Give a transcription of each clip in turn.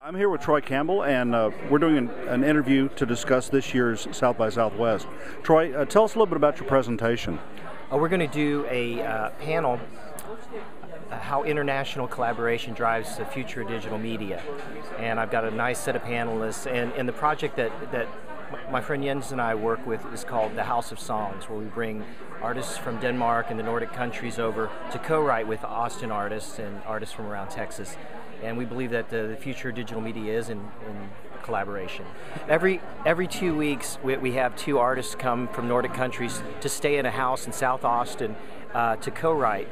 I'm here with Troy Campbell, and we're doing an interview to discuss this year's South by Southwest. Troy, tell us a little bit about your presentation. We're going to do a panel, how international collaboration drives the future of digital media. And I've got a nice set of panelists, and the project that my friend Jens and I work with is called the House of Songs, where we bring artists from Denmark and the Nordic countries over to co-write with Austin artists and artists from around Texas. And we believe that the future of digital media is in collaboration. Every 2 weeks, we have two artists come from Nordic countries to stay in a house in South Austin to co-write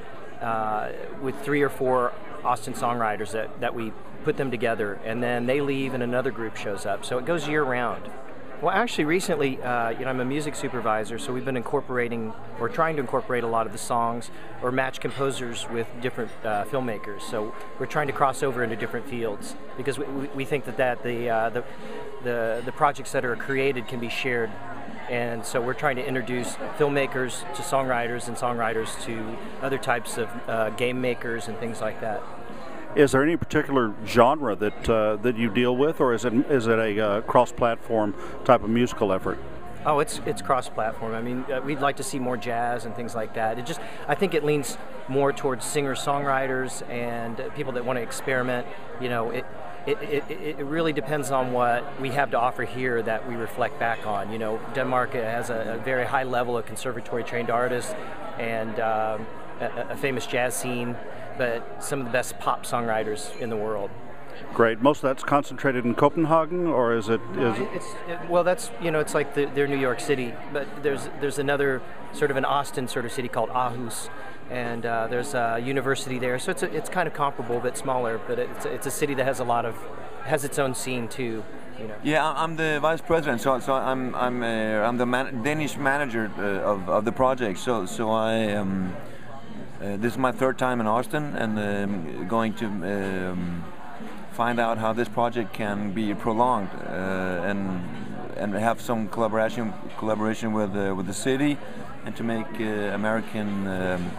with 3 or 4 Austin songwriters that we put them together, and then they leave and another group shows up. So it goes year round. Well, actually, recently, I'm a music supervisor, so we've been incorporating, or trying to incorporate a lot of the songs, or match composers with different filmmakers. So we're trying to cross over into different fields, because we think that the projects that are created can be shared. And so we're trying to introduce filmmakers to songwriters and songwriters to other types of game makers and things like that. Is there any particular genre that you deal with, or is it a cross-platform type of musical effort? Oh, it's cross-platform. I mean, we'd like to see more jazz and things like that. I think it leans more towards singer-songwriters and people that want to experiment. You know, it really depends on what we have to offer here that we reflect back on. You know, Denmark has a very high level of conservatory-trained artists and a famous jazz scene, but some of the best pop songwriters in the world. Great. Most of that's concentrated in Copenhagen, or is it? Well, that's, you know, it's like they're New York City, but there's another sort of an Austin sort of city called Aarhus, and there's a university there, so it's kind of comparable but smaller. But it's a city that has its own scene too. You know. Yeah, I'm the vice president, so I'm the Danish manager of the project. So I this is my 3rd time in Austin, and going to find out how this project can be prolonged and have some collaboration with the city, and to make American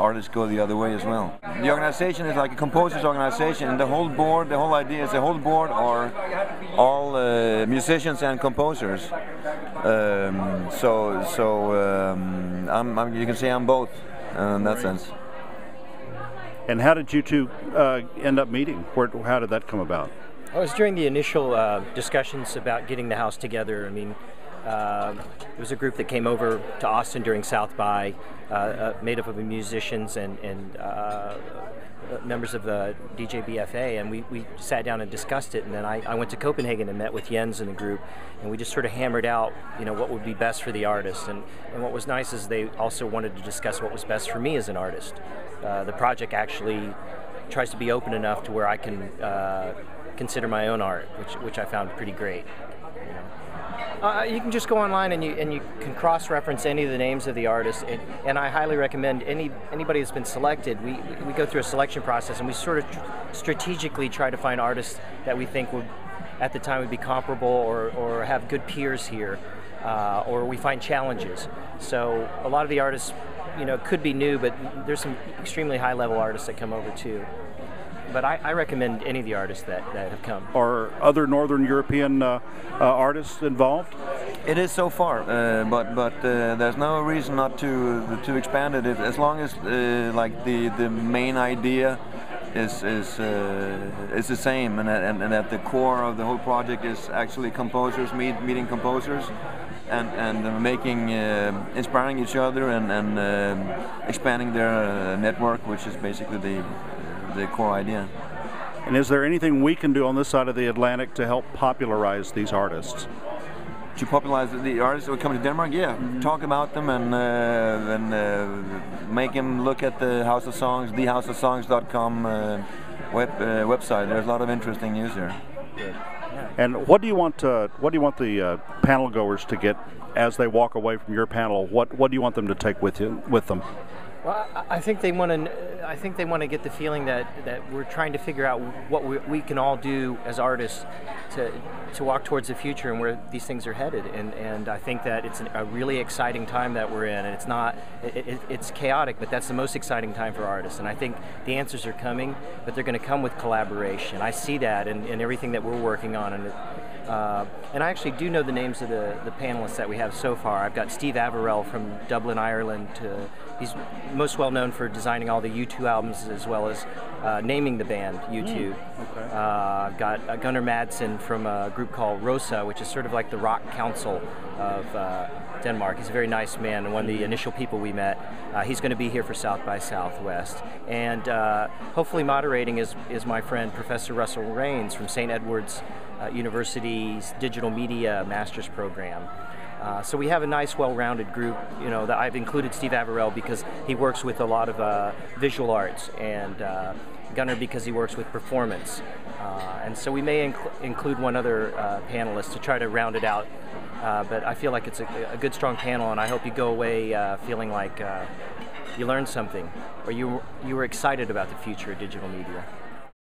artists go the other way as well. The organization is like a composers organization, and the whole idea is the whole board are all musicians and composers. You can say I'm both in that sense. And how did you two end up meeting? How did that come about? It was during the initial discussions about getting the house together. I mean, it was a group that came over to Austin during South by, made up of musicians and members of the DJ BFA, and we sat down and discussed it. And then I went to Copenhagen and met with Jens and the group, and we just sort of hammered out, you know, what would be best for the artist. And what was nice is they also wanted to discuss what was best for me as an artist. The project actually tries to be open enough to where I can consider my own art, which I found pretty great. You know. You can just go online and you can cross-reference any of the names of the artists, and I highly recommend anybody that's been selected. We go through a selection process, and we sort of strategically try to find artists that we think would, at the time, would be comparable or have good peers here, or we find challenges. So a lot of the artists, you know, could be new, but there's some extremely high-level artists that come over too. But I recommend any of the artists that have come. Are other Northern European artists involved? It is so far, but there's no reason not to expand it as long as like the main idea is the same, and at the core of the whole project is actually composers meeting composers. And making, inspiring each other and expanding their network, which is basically the core idea. And is there anything we can do on this side of the Atlantic to help popularize these artists? To popularize the artists that would come to Denmark, yeah. Mm-hmm. Talk about them and make them look at the House of Songs, thehouseofsongs.com website. There's a lot of interesting news there. Good. And what do you want the panel goers to get as they walk away from your panel? What do you want them to take with them? Well, I think they want to. I think they want to get the feeling that we're trying to figure out what we can all do as artists to walk towards the future and where these things are headed. And I think that it's a really exciting time that we're in. And it's not. It's chaotic, but that's the most exciting time for artists. And I think the answers are coming, but they're going to come with collaboration. I see that in everything that we're working on. And I actually do know the names of the panelists that we have so far. I've got Steve Averill from Dublin, Ireland. He's most well known for designing all the U2 albums as well as naming the band U2. Okay. I've got Gunnar Madsen from a group called Rosa, which is sort of like the rock council of Denmark. He's a very nice man and one of the initial people we met. He's going to be here for South by Southwest. And hopefully moderating is my friend Professor Russell Rains from St. Edward's University's Digital Media Master's Program. So we have a nice, well-rounded group. You know, that I've included Steve Averill because he works with a lot of visual arts, and Gunnar because he works with performance. And so we may include one other panelist to try to round it out. But I feel like it's a good, strong panel, and I hope you go away feeling like you learned something, or you were excited about the future of digital media.